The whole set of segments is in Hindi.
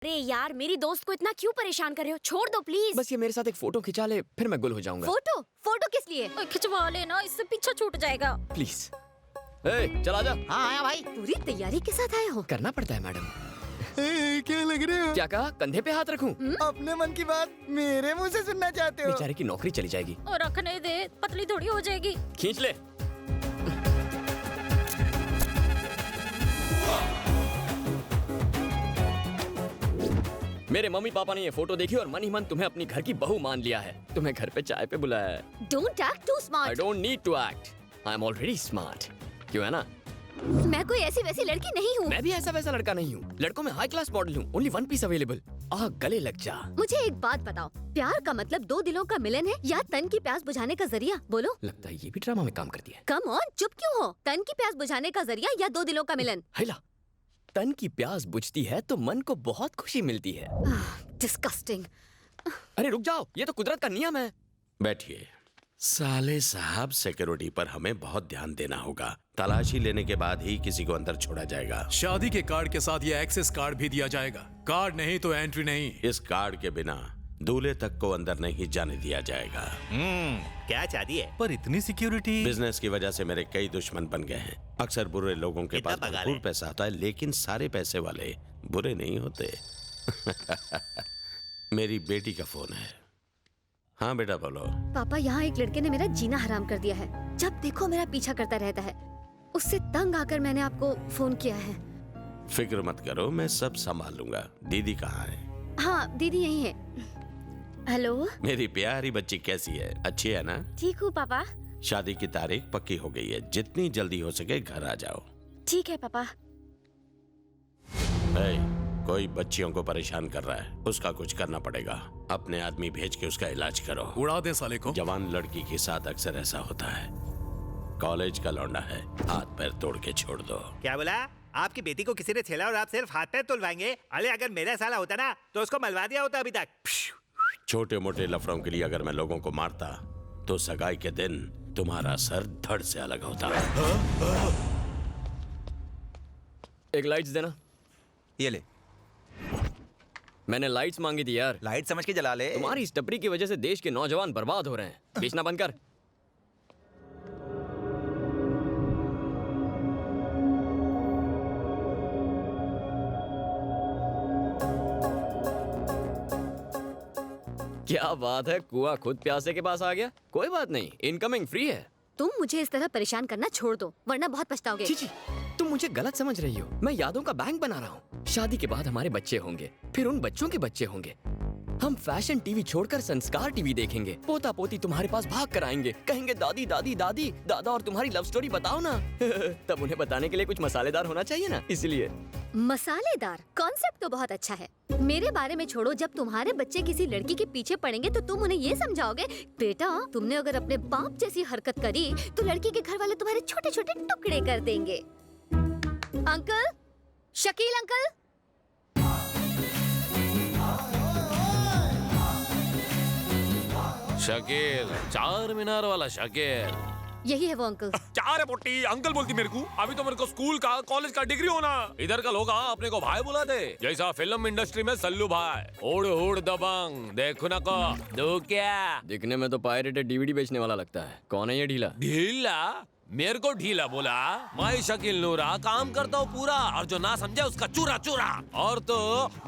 अरे यार, मेरी दोस्त को इतना क्यों परेशान कर रहे हो? छोड़ दो प्लीज। बस ये मेरे साथ एक फोटो खिंचा ले, फिर मैं गुल हो जाऊंगा। फोटो? फोटो किस लिए? खिंचवा लेना, इससे पीछा छूट जाएगा। प्लीज। चल आजा। हाँ आया भाई। पूरी तैयारी के साथ आए हो? करना पड़ता है मैडम। क्या लग रहे हो? क्या कहा? कंधे पे हाथ रखूं? अपने मन की बात मेरे मुंह से सुनना चाहते हो? बेचारे की नौकरी चली जाएगी। और रखने दे, पतली थोड़ी हो जाएगी। खींच ले। मेरे मम्मी पापा ने ये फोटो देखी और मन ही मन तुम्हें अपनी घर की बहू मान लिया है। तुम्हें घर पे चाय पे बुलाया है। Don't act too I smart. Don't need to act, I am already smart. क्यों है ना? मैं कोई ऐसी वैसी लड़की नहीं हूँ। मैं भी ऐसा वैसा लड़का नहीं हूँ। लड़कों में हाई क्लास मॉडल हूँ। Only one piece available. गले लग जा। मुझे एक बात बताओ, प्यार का मतलब दो दिलों का मिलन है या तन की प्यास बुझाने का जरिया? बोलो। लगता है ये भी ड्रामा में काम करती है। कम ऑन, चुप क्यों हो? तन की प्यास बुझाने का जरिया या दो दिलों का मिलन? हैला, तन की प्यास बुझती है तो मन को बहुत खुशी मिलती है। डिस्गस्टिंग। अरे रुक जाओ, ये तो कुदरत का नियम है। बैठिए। साले साहब, सिक्योरिटी पर हमें बहुत ध्यान देना होगा। तलाशी लेने के बाद ही किसी को अंदर छोड़ा जाएगा। शादी के कार्ड के साथ ये एक्सेस कार्ड भी दिया जाएगा। कार्ड नहीं तो एंट्री नहीं। इस कार्ड के बिना दूल्हे तक को अंदर नहीं जाने दिया जाएगा। क्या चाहती है? पर इतनी सिक्योरिटी। बिजनेस की वजह से मेरे कई दुश्मन बन गए हैं। अक्सर बुरे लोगों के कितना पास पगार भरपूर है? पैसा आता है, लेकिन सारे पैसे वाले बुरे नहीं होते। मेरी बेटी का फोन है। हाँ बेटा बोलो। पापा, यहाँ एक लड़के ने मेरा जीना हराम कर दिया है। जब देखो मेरा पीछा करता रहता है। उससे तंग आकर मैंने आपको फोन किया है। फिक्र मत करो, मैं सब संभाल लूंगा। दीदी कहाँ है? हाँ, दीदी यही है। हेलो। मेरी प्यारी बच्ची कैसी है? अच्छी है ना? ठीक हूँ पापा। शादी की तारीख पक्की हो गई है। जितनी जल्दी हो सके घर आ जाओ। ठीक है पापा। कोई बच्चियों को परेशान कर रहा है, उसका कुछ करना पड़ेगा। अपने आदमी भेज के उसका इलाज करो। उड़ा दे साले को। जवान लड़की के साथ अक्सर ऐसा होता है। कॉलेज का लौंडा है, हाथ पैर तोड़ के छोड़ दो। क्या बोला? आपकी बेटी को किसी ने छेड़ा और आप सिर्फ हाथ पैर तुलवाएंगे? अरे अगर मेरा साला होता ना तो उसको मलवा दिया होता अभी तक। छोटे मोटे लफड़ों के लिए अगर मैं लोगों को मारता तो सगाई के दिन तुम्हारा सर धड़ से अलग होता। एक लाइट्स देना। ये ले। मैंने लाइट्स मांगी थी यार। लाइट समझ के जला ले। तुम्हारी इस टपरी की वजह से देश के नौजवान बर्बाद हो रहे हैं। बेचना बंद कर। क्या बात है, कुआं खुद प्यासे के पास आ गया। कोई बात नहीं, इनकमिंग फ्री है। तुम मुझे इस तरह परेशान करना छोड़ दो, वरना बहुत पछताओगे। जी, तुम मुझे गलत समझ रही हो। मैं यादों का बैंक बना रहा हूँ। शादी के बाद हमारे बच्चे होंगे, फिर उन बच्चों के बच्चे होंगे। हम फैशन टीवी छोड़कर संस्कार टीवी देखेंगे। पोता पोती तुम्हारे पास भाग कर आएंगे, कहेंगे दादी दादी दादी दादा और तुम्हारी लव स्टोरी बताओ ना। तब उन्हें बताने के लिए कुछ मसालेदार होना चाहिए ना, इसलिए। मसालेदार कॉन्सेप्ट तो बहुत अच्छा है। मेरे बारे में छोड़ो, जब तुम्हारे बच्चे किसी लड़की के पीछे पड़ेंगे तो तुम उन्हें ये समझाओगे, बेटा तुमने अगर अपने बाप जैसी हरकत करी तो लड़की के घर वाले तुम्हारे छोटे छोटे टुकड़े कर देंगे। Uncle, Shakeel uncle. शकील, चार मीनार वाला शकील। यही है वो अंकल। क्या रे पोटी, अंकल बोलती मेरे को? अभी तो मेरे को स्कूल का कॉलेज का डिग्री होना। इधर का लोग अपने को भाई बुलाते, जैसा फिल्म इंडस्ट्री में सल्लू भाई। उड़ उड़ दबंग, देखो ना को दो क्या। दिखने में तो पायरेटेड डीवीडी बेचने वाला लगता है। कौन है ये ढीला? ढीला? मेरे को ढीला बोला? मैं शकील नूरा काम करता हूँ पूरा, और जो ना समझे उसका चूरा चूरा। और तो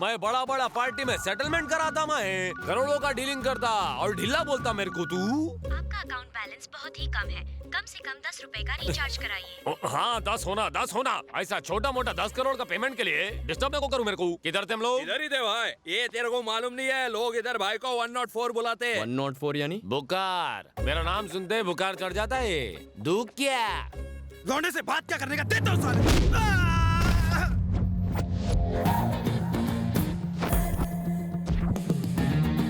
मैं बड़ा बड़ा पार्टी में सेटलमेंट कराता, मैं करोड़ों का डीलिंग करता, और ढीला बोलता मेरे को तू? आपका अकाउंट बैलेंस बहुत ही कम है, कम से कम 10 रुपए का रिचार्ज कराइए। हाँ 10 होना। ऐसा छोटा मोटा 10 करोड़ का पेमेंट के लिए डिस्टर्ब को करूँ मेरे को? किधर थे हम लोग? इधर ही थे भाई। ये तेरे को मालूम नहीं है, लोग इधर भाई को 104 बुलाते। 104 यानी? बुखार। मेरा नाम सुनते ही बुखार चढ़ जाता है। दुख क्या? लौंडे से बात क्या करने का, देता हूँ साले।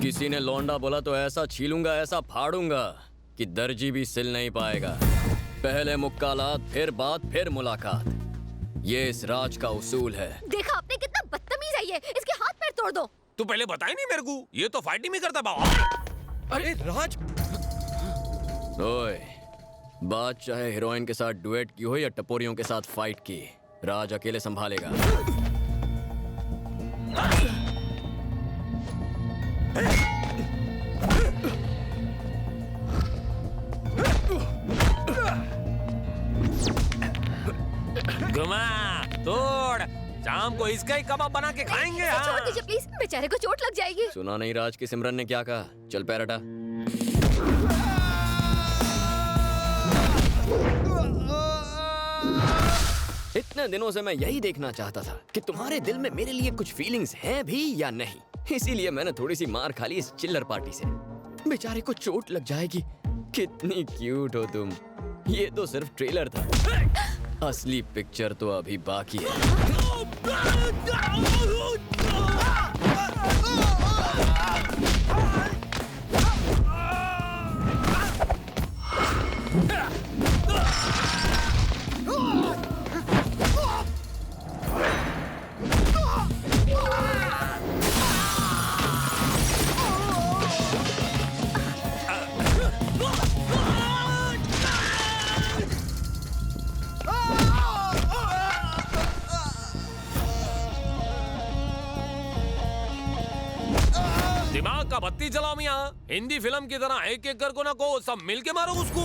किसी ने लौंडा बोला तो ऐसा छीलूंगा, ऐसा फाड़ूंगा कि दर्जी भी सिल नहीं पाएगा। पहले मुक्कालात, फिर बात, फिर मुलाकात। ये इस राज का उसूल है। देखा आपने कितना बदतमीज है ये, इसके हाथ पैर तोड़ दो। तू पहले बताई नहीं मेरे को, ये तो फाइटिंग भी करता बाबा। अरे राज। ओए, बात चाहे हीरोइन के साथ डुएट की हो या टपोरियों के साथ फाइट की, राज अकेले संभालेगा। को इसका ही कबाब बना के खाएंगे। इसे छोड़ हाँ। दीजिए प्लीज, बेचारे को चोट लग जाएगी। सुना नहीं राज की सिमरन ने क्या कहा? चल पैर हटा। इतने दिनों से मैं यही देखना चाहता था कि तुम्हारे दिल में मेरे लिए कुछ फीलिंग्स हैं भी या नहीं। इसीलिए मैंने थोड़ी सी मार खा ली इस चिल्लर पार्टी से। बेचारे को चोट लग जाएगी। कितनी क्यूट हो तुम। ये तो सिर्फ ट्रेलर था, असली पिक्चर तो अभी बाकी है। दिमाग का बत्ती जलाओ मियां। हिंदी फिल्म की तरह एक एक कर को ना को सब मिल के मारो उसको।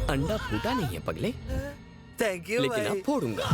अंडा फूटा नहीं है पगले, थैंक यू लेकिन अब भाई। फोड़ूंगा।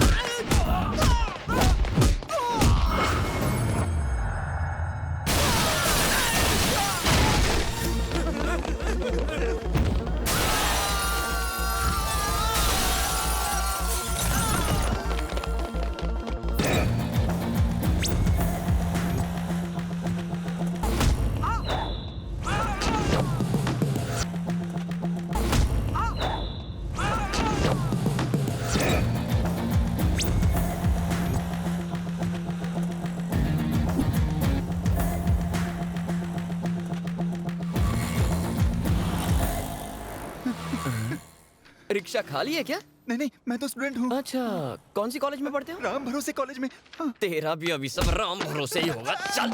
रिक्शा खाली है क्या? नहीं नहीं, मैं तो स्टूडेंट हूँ। अच्छा, कौन सी कॉलेज में पढ़ते हो? राम भरोसे कॉलेज में। हाँ। तेरा भी अभी सब राम भरोसे ही होगा। चल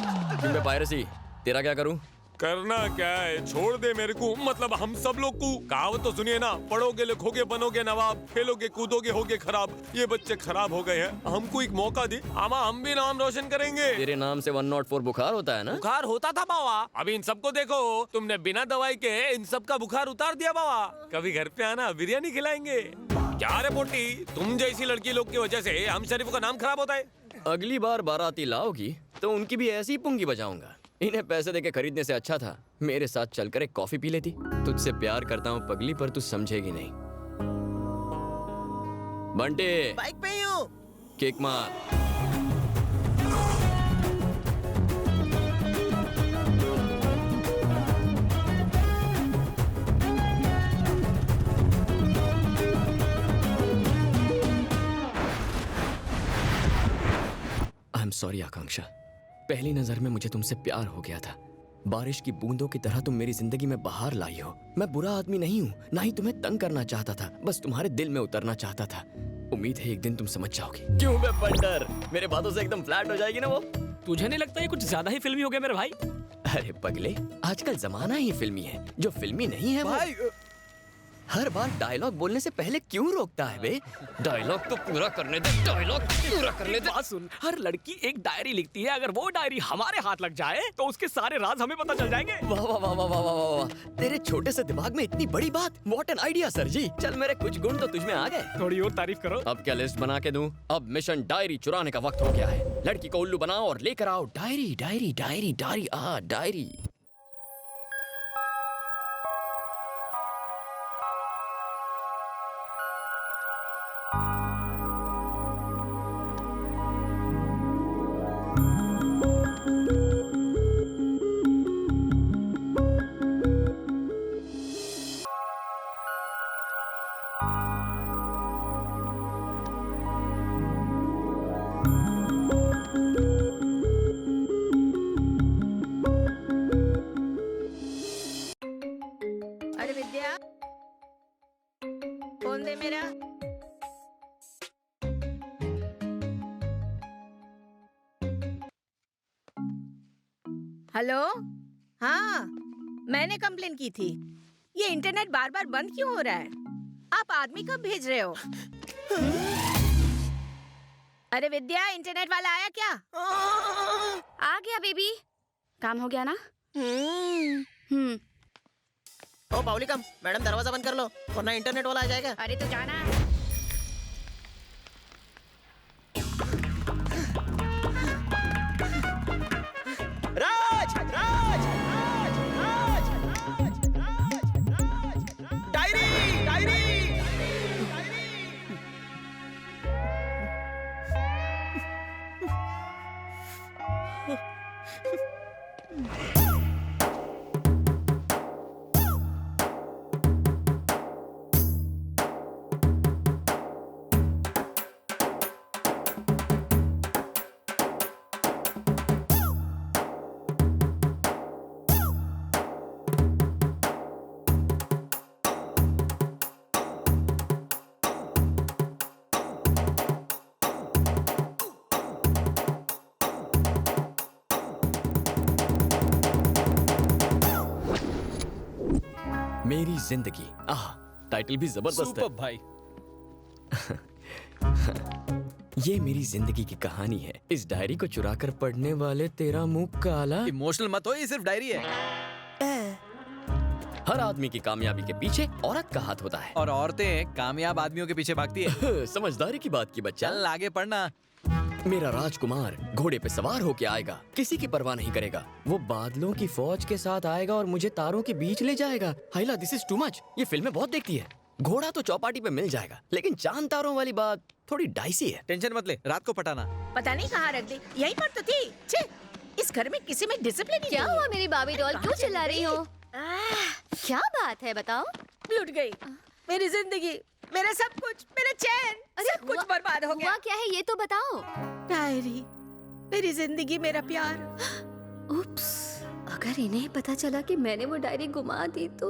मैं पायरेसी, तेरा क्या करूं? करना क्या है, छोड़ दे मेरे को, मतलब हम सब लोग को। कहावत तो सुनिए ना, पढ़ोगे लिखोगे बनोगे नवाब, खेलोगे कूदोगे होगे खराब। ये बच्चे खराब हो गए हैं, हमको एक मौका दे, आमा हम भी नाम रोशन करेंगे। तेरे नाम से 104 बुखार होता है ना? बुखार होता था बाबा, अभी इन सबको देखो, तुमने बिना दवाई के इन सब का बुखार उतार दिया बाबा। कभी घर पे आना, बिरयानी खिलाएंगे। क्या रे पोटी, तुम जैसी लड़की लोग की वजह से हम शरीफ का नाम खराब होता है। अगली बार बाराती लाओगी तो उनकी भी ऐसी पुंगी बजाऊंगा। इन्हें पैसे देके खरीदने से अच्छा था मेरे साथ चलकर एक कॉफी पी लेती। तुझसे प्यार करता हूँ पगली, पर तू समझेगी नहीं। बंटे, बाइक पे ही हूँ। किक मार। आई एम सॉरी आकांक्षा, पहली नजर में मुझे तुमसे प्यार हो गया था। बारिश की बूंदों की तरह तुम मेरी जिंदगी में बाहर लाई हो। मैं बुरा आदमी नहीं हूँ, ना ही तुम्हें तंग करना चाहता था, बस तुम्हारे दिल में उतरना चाहता था। उम्मीद है एक दिन तुम समझ जाओगी। क्यों बे बंडर, मेरे बातों से एकदम फ्लैट हो जाएगी ना वो? तुझे नहीं लगता ये कुछ ज्यादा ही फिल्मी हो गया मेरे भाई? अरे पगले, आजकल जमाना ही फिल्मी है, जो फिल्मी नहीं है भाई। हर बार डायलॉग बोलने से पहले क्यों रोकता है बे? डायलॉग तो पूरा करने दे, डायलॉग पूरा करने दे। बात सुन, हर लड़की एक डायरी लिखती है, अगर वो डायरी हमारे हाथ लग जाए तो उसके सारे राज हमें पता चल जाएंगे। वाह वाह वाह वाह वाह वाह वाह, तेरे छोटे से दिमाग में इतनी बड़ी बात। व्हाट एन आइडिया सर जी। चल मेरे कुछ गुण तो तुझमें आ गए। थोड़ी और तारीफ करो। अब क्या लिस्ट बना के दूं? अब मिशन डायरी चुराने का वक्त हो गया है। लड़की को उल्लू बनाओ और लेकर आओ diary diary diary diary diary. अरे विद्या, फोन दे मेरा। हेलो, हाँ मैंने कंप्लेन की थी। ये इंटरनेट बार बार बंद क्यों हो रहा है? आप आदमी कब भेज रहे हो? अरे विद्या, इंटरनेट वाला आया क्या? आ गया बेबी। काम हो गया ना? ओ बाउलिकम, मैडम दरवाजा बंद कर लो वरना इंटरनेट वाला आ जाएगा। अरे तो जाना। राज राज राज राज राज राज राज डायरी डायरी मेरी जिंदगी, आह, टाइटल भी जबरदस्त है। सुपर भाई। ये मेरी जिंदगी की कहानी है। इस डायरी को चुरा कर पढ़ने वाले तेरा मुंह काला। इमोशनल मत हो, ये सिर्फ डायरी है। हर आदमी की कामयाबी के पीछे औरत का हाथ होता है। और औरतें कामयाब आदमियों के पीछे भागती है। समझदारी की बात की बच्चा। चल आगे पढ़ना। मेरा राजकुमार घोड़े पे सवार होके आएगा, किसी की परवाह नहीं करेगा। वो बादलों की फौज के साथ आएगा और मुझे तारों के बीच ले जाएगा। हाइला, दिस इज टू मच। ये फिल्में बहुत देखती है। घोड़ा तो चौपाटी पे मिल जाएगा, लेकिन चांद तारों वाली बात थोड़ी डाइसी है। टेंशन मत ले, रात को पटाना। पता नहीं कहाँ रख दी, यहीं पर तो थी। छे, इस घर में किसी में डिसिप्लिन ही क्या नहीं है। हुआ मेरी बाबी डॉल, क्यों चिल्ला रही हो? क्या बात है बताओ? लूट गई मेरी जिंदगी, मेरा सब कुछ, मेरा चैन, सब कुछ बर्बाद हो गया। हुआ क्या है ये तो बताओ। डायरी, मेरी जिंदगी, मेरा प्यार। उप्स, अगर इन्हें पता चला कि मैंने वो डायरी गुमा दी तो